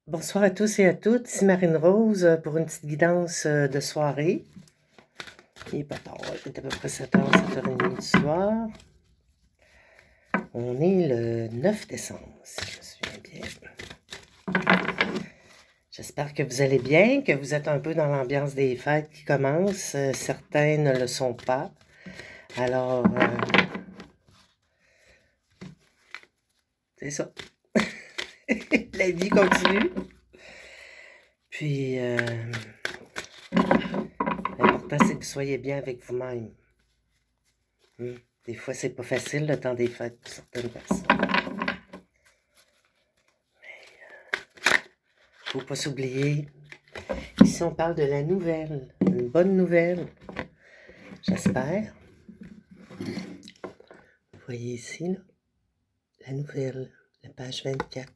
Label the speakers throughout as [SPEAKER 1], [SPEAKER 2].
[SPEAKER 1] Bonsoir à tous et à toutes, ici Marine Rose pour une petite guidance de soirée. Il n'est pas tard, il est à peu près 7h, 7h30 du soir. On est le 9 décembre, si je me souviens bien. J'espère que vous allez bien, que vous êtes un peu dans l'ambiance des fêtes qui commencent. Certains ne le sont pas. Alors, c'est ça. La vie continue. Puis, l'important, c'est que vous soyez bien avec vous-même. Des fois, c'est pas facile le temps des fêtes pour certaines personnes. Faut pas s'oublier. Ici, on parle de la nouvelle. Une bonne nouvelle. J'espère. Vous voyez ici, là, la nouvelle, la page 24.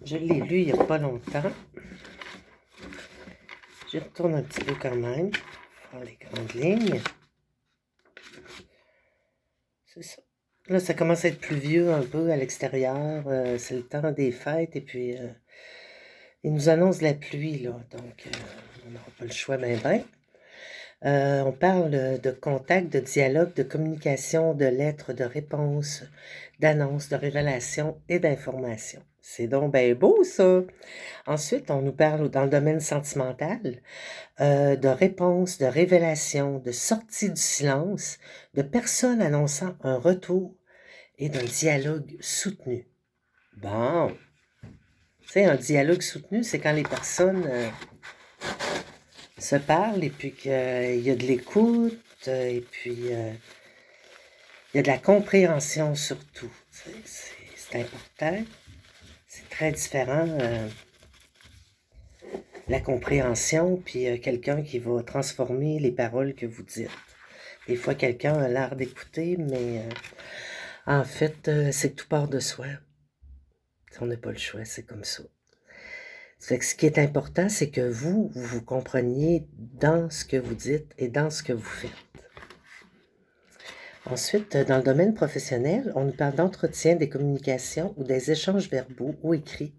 [SPEAKER 1] Je l'ai lu il n'y a pas longtemps. J'y retourne un petit peu quand même. Voir les grandes lignes. C'est ça. Là, ça commence à être pluvieux un peu à l'extérieur. C'est le temps des fêtes et puis ils nous annoncent de la pluie, là. Donc, on n'aura pas le choix, ben. On parle de contact, de dialogue, de communication, de lettres, de réponses, d'annonces, de révélations et d'informations. C'est donc bien beau, ça! Ensuite, on nous parle dans le domaine sentimental de réponses, de révélations, de sortie du silence, de personnes annonçant un retour et d'un dialogue soutenu. Bon! Tu sais, un dialogue soutenu, c'est quand les personnes se parlent et puis qu'il y a de l'écoute et puis il y a de la compréhension surtout. C'est important. C'est très différent la compréhension puis quelqu'un qui va transformer les paroles que vous dites. Des fois, quelqu'un a l'air d'écouter, mais en fait, c'est tout part de soi. On n'a pas le choix, c'est comme ça. Fait que ce qui est important, c'est que vous compreniez dans ce que vous dites et dans ce que vous faites. Ensuite, dans le domaine professionnel, on nous parle d'entretien, des communications ou des échanges verbaux ou écrits,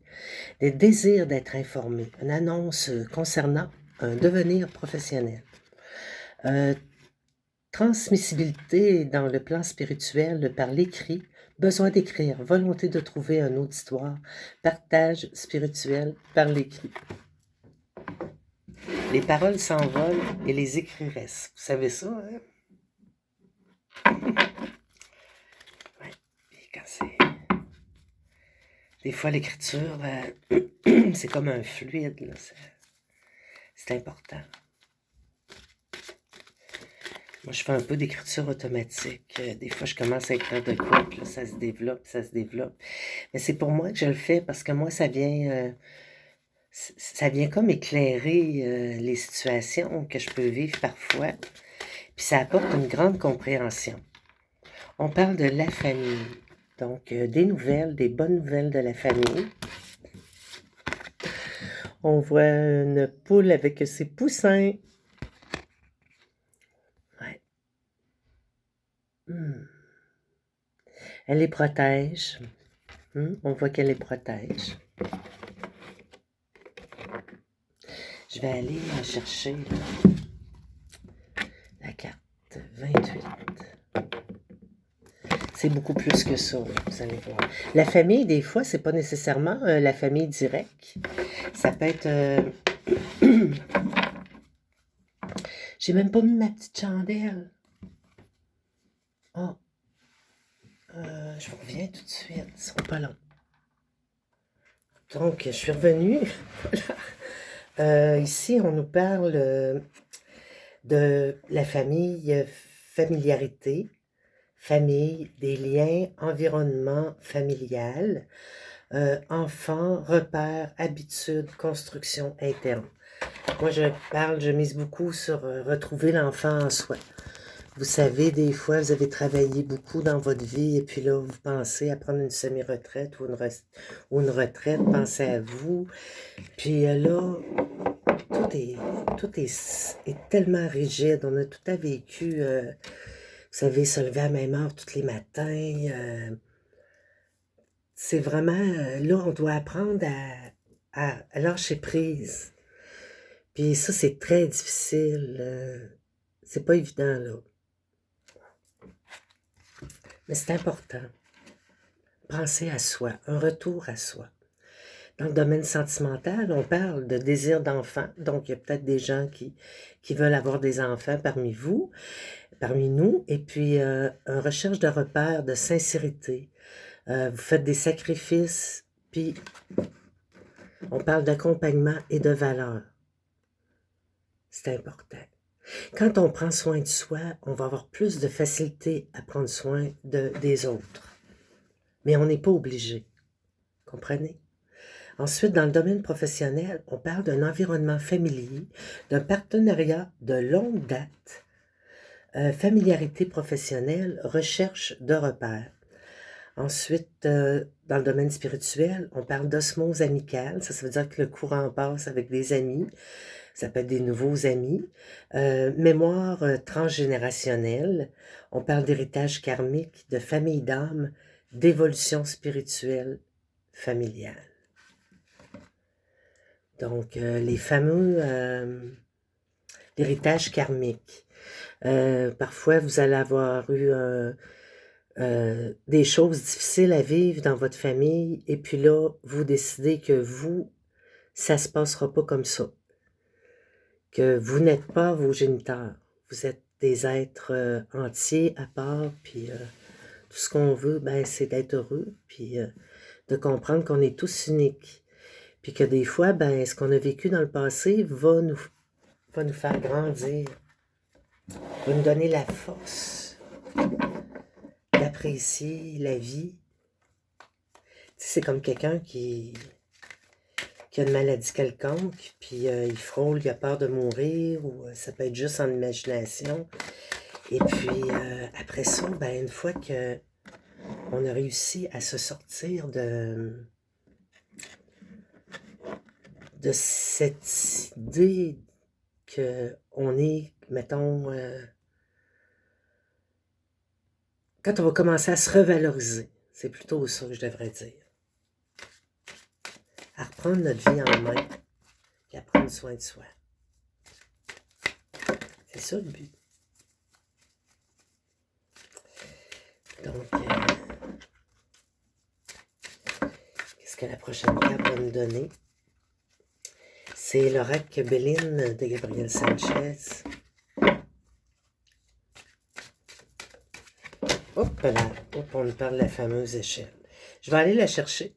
[SPEAKER 1] des désirs d'être informé, une annonce concernant un devenir professionnel. Transmissibilité dans le plan spirituel par l'écrit, besoin d'écrire, volonté de trouver un auditoire, partage spirituel par l'écrit. Les paroles s'envolent et les écrits restent. Vous savez ça, hein? Ouais. Et quand c'est... Des fois, l'écriture, c'est comme un fluide, là. C'est important. Moi, je fais un peu d'écriture automatique. Des fois, je commence à écrire de quoi, puis là, ça se développe, ça se développe. Mais c'est pour moi que je le fais parce que moi, ça vient comme éclairer les situations que je peux vivre parfois. Puis ça apporte une grande compréhension. On parle de la famille. Donc, des nouvelles, des bonnes nouvelles de la famille. On voit une poule avec ses poussins. Ouais. Elle les protège. On voit qu'elle les protège. Je vais aller chercher la carte 28. C'est beaucoup plus que ça, vous allez voir. La famille, des fois, c'est pas nécessairement la famille directe. Ça peut être... J'ai même pas mis ma petite chandelle. Oh. Je vous reviens tout de suite. Ils sont pas longs. Donc, je suis revenue. Ici, on nous parle de la famille, familiarité, famille, des liens, environnement familial, enfants, repères, habitudes, construction interne. Moi, je mise beaucoup sur retrouver l'enfant en soi. Vous savez, des fois, vous avez travaillé beaucoup dans votre vie et puis là, vous pensez à prendre une semi-retraite ou une retraite, pensez à vous. Puis là, tout est tellement rigide. On a tout à vécu. Vous savez, se lever à la même heure tous les matins. C'est vraiment... là, on doit apprendre à lâcher prise. Puis ça, c'est très difficile. C'est pas évident, là. Mais c'est important. Penser à soi, un retour à soi. Dans le domaine sentimental, on parle de désir d'enfant. Donc, il y a peut-être des gens qui veulent avoir des enfants parmi vous, parmi nous. Et puis, une recherche de repères, de sincérité. Vous faites des sacrifices, puis on parle d'accompagnement et de valeur. C'est important. Quand on prend soin de soi, on va avoir plus de facilité à prendre soin des autres. Mais on n'est pas obligé. Comprenez? Ensuite, dans le domaine professionnel, on parle d'un environnement familier, d'un partenariat de longue date, familiarité professionnelle, recherche de repères. Ensuite, dans le domaine spirituel, on parle d'osmose amicale. Ça veut dire que le courant passe avec des amis. Ça peut être des nouveaux amis. Mémoire transgénérationnelle. On parle d'héritage karmique, de famille d'âme, d'évolution spirituelle familiale. Donc, les fameux héritage karmique. Parfois, vous allez avoir eu des choses difficiles à vivre dans votre famille, et puis là, vous décidez que vous, ça se passera pas comme ça. Que vous n'êtes pas vos géniteurs. Vous êtes des êtres entiers à part, puis tout ce qu'on veut, ben, c'est d'être heureux, puis de comprendre qu'on est tous uniques. Puis que des fois, ben, ce qu'on a vécu dans le passé va nous faire grandir, va nous donner la force d'apprécier la vie. C'est comme quelqu'un qui a une maladie quelconque, puis il frôle, il a peur de mourir, ou ça peut être juste en imagination. Et puis, après ça, ben, une fois que on a réussi à se sortir de cette idée qu'on est, mettons, quand on va commencer à se revaloriser, c'est plutôt ça que je devrais dire. À reprendre notre vie en main, et à prendre soin de soi. C'est ça le but. Donc, qu'est-ce que la prochaine carte va nous donner? C'est l'oracle Béline de Gabriel Sanchez. Hop là, on nous parle de la fameuse échelle. Je vais aller la chercher.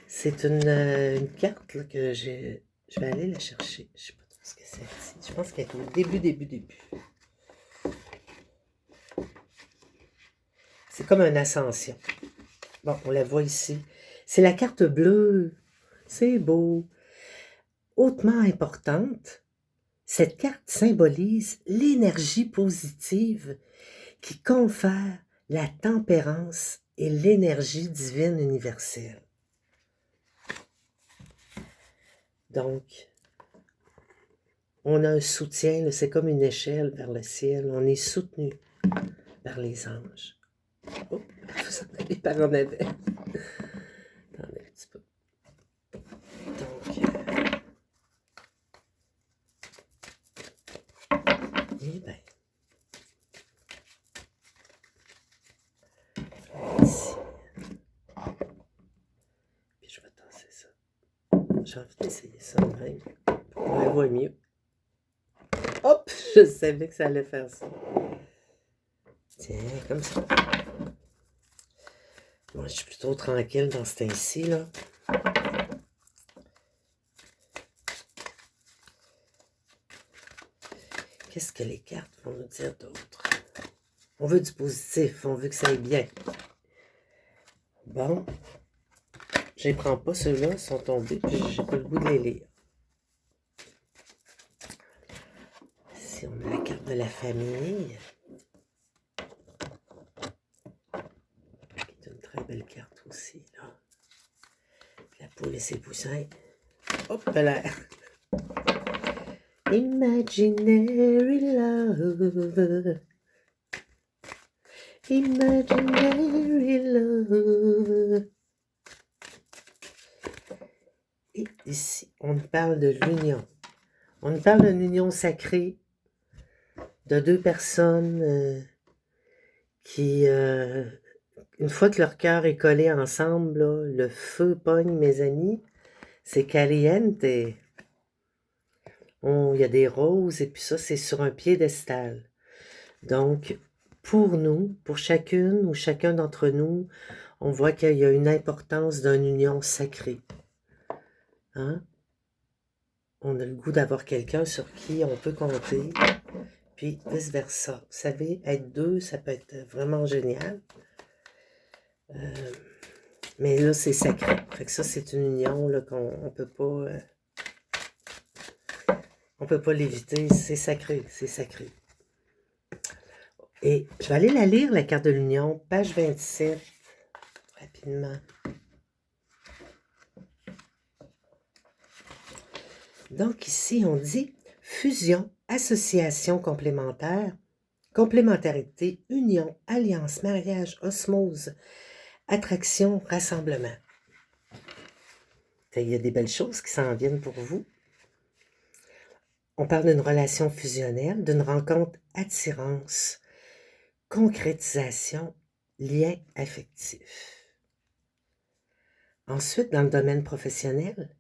[SPEAKER 1] C'est une carte là, que je vais aller la chercher. Je ne sais pas trop ce que c'est ici. Je pense qu'elle est au début. C'est comme une ascension. Bon, on la voit ici. C'est la carte bleue. C'est beau. Hautement importante, cette carte symbolise l'énergie positive qui confère la tempérance et l'énergie divine universelle. Donc, on a un soutien, c'est comme une échelle vers le ciel. On est soutenu par les anges. Oh, vous en avez par en avant. Attendez un petit peu. Donc, eh bien, ici. Puis je vais tasser ça. J'ai envie d'essayer ça même. On la voit mieux. Hop! Je savais que ça allait faire ça. Tiens, comme ça. Moi, je suis plutôt tranquille dans ce temps-ci, là. Qu'est-ce que les cartes vont nous dire d'autre? On veut du positif, on veut que ça aille bien. Bon. Je les prends pas, ceux-là, ils sont tombés, puis j'ai pas le goût de les lire. Ici, on a la carte de la famille. C'est une très belle carte aussi, là. La poule et ses poussins. Hop là! Imaginary love. Imaginary love. Et ici, on nous parle de l'union. On nous parle d'une union sacrée de deux personnes qui, une fois que leur cœur est collé ensemble, là, le feu pogne, mes amis. C'est caliente. Il y a des roses et puis ça, c'est sur un piédestal. Donc, pour nous, pour chacune ou chacun d'entre nous, on voit qu'il y a une importance d'une union sacrée. Hein? On a le goût d'avoir quelqu'un sur qui on peut compter, puis vice-versa. Vous savez, être deux, ça peut être vraiment génial. Mais là, c'est sacré. Fait que ça, c'est une union là, qu'on peut pas... on peut pas l'éviter. C'est sacré, c'est sacré. Et je vais aller la lire, la carte de l'union, page 27, rapidement. Donc ici, on dit fusion, association complémentaire, complémentarité, union, alliance, mariage, osmose, attraction, rassemblement. Il y a des belles choses qui s'en viennent pour vous. On parle d'une relation fusionnelle, d'une rencontre attirance, concrétisation, lien affectif. Ensuite, dans le domaine professionnel,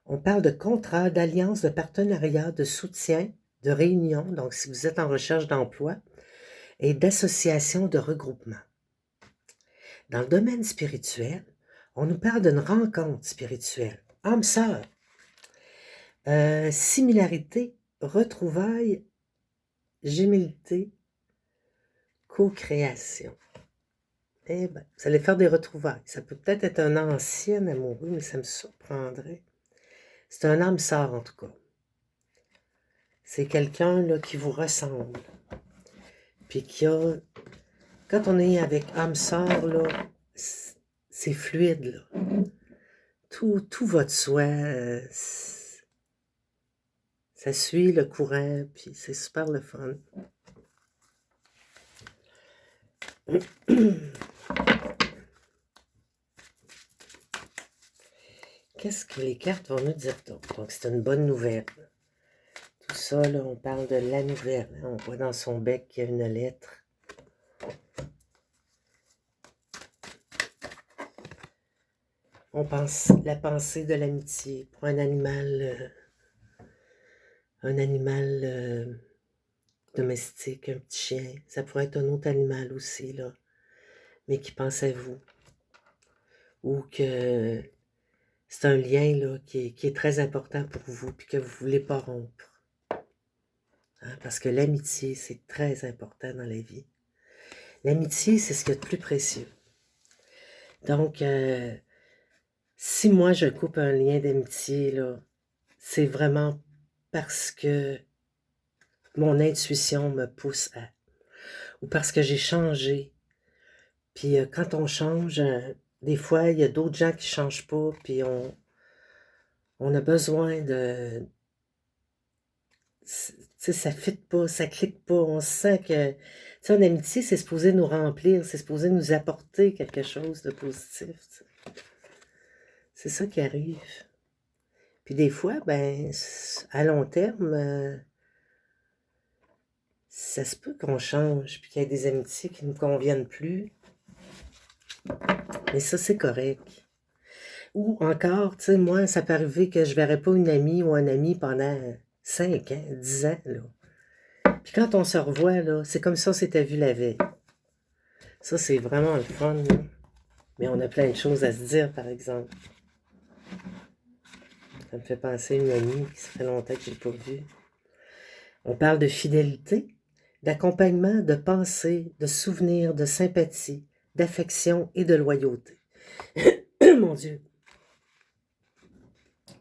[SPEAKER 1] on parle de contrat, d'alliance, de partenariat, de soutien, de réunion, donc si vous êtes en recherche d'emploi, et d'association de regroupement. Dans le domaine spirituel, on nous parle d'une rencontre spirituelle, âme-sœur, similarité, retrouvailles, gémilité, co-création. Eh bien, vous allez faire des retrouvailles. Ça peut peut-être être un ancien amoureux, mais ça me surprendrait. C'est un âme sœur, en tout cas. C'est quelqu'un là, qui vous ressemble. Puis qui a... Quand on est avec âme sœur, là, c'est fluide, là. Tout va de soi. Ça suit le courant, puis c'est super le fun. Qu'est-ce que les cartes vont nous dire d'autre? Donc, c'est une bonne nouvelle. Tout ça, là, on parle de la nouvelle. Hein? On voit dans son bec qu'il y a une lettre. On pense la pensée de l'amitié pour un animal domestique, un petit chien. Ça pourrait être un autre animal aussi, là, mais qui pense à vous. Ou que c'est un lien là, qui est très important pour vous puis que vous ne voulez pas rompre. Hein, parce que l'amitié, c'est très important dans la vie. L'amitié, c'est ce qu'il y a de plus précieux. Donc, si moi, je coupe un lien d'amitié, là, c'est vraiment parce que mon intuition me pousse à... Ou parce que j'ai changé. Puis quand on change, des fois, il y a d'autres gens qui ne changent pas, puis on a besoin de... Tu sais, ça ne fit pas, ça ne clique pas. On sent que... Tu sais, en amitié, c'est supposé nous remplir, c'est supposé nous apporter quelque chose de positif. T'sais. C'est ça qui arrive. Puis des fois, ben, à long terme, ça se peut qu'on change, puis qu'il y ait des amitiés qui ne nous conviennent plus. Mais ça, c'est correct. Ou encore, tu sais, moi, ça peut arriver que je ne verrai pas une amie ou un ami pendant 5 ans, 10 ans, là. Puis quand on se revoit, là, c'est comme ça on s'était vu la veille. Ça, c'est vraiment le fun, là. Mais on a plein de choses à se dire, par exemple. Ça me fait penser à une amie qui ça fait longtemps que je n'ai pas vue. On parle de fidélité, d'accompagnement, de pensée, de souvenir, de sympathie, d'affection et de loyauté. Mon Dieu.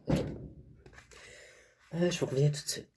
[SPEAKER 1] Okay. Je vous reviens tout de suite.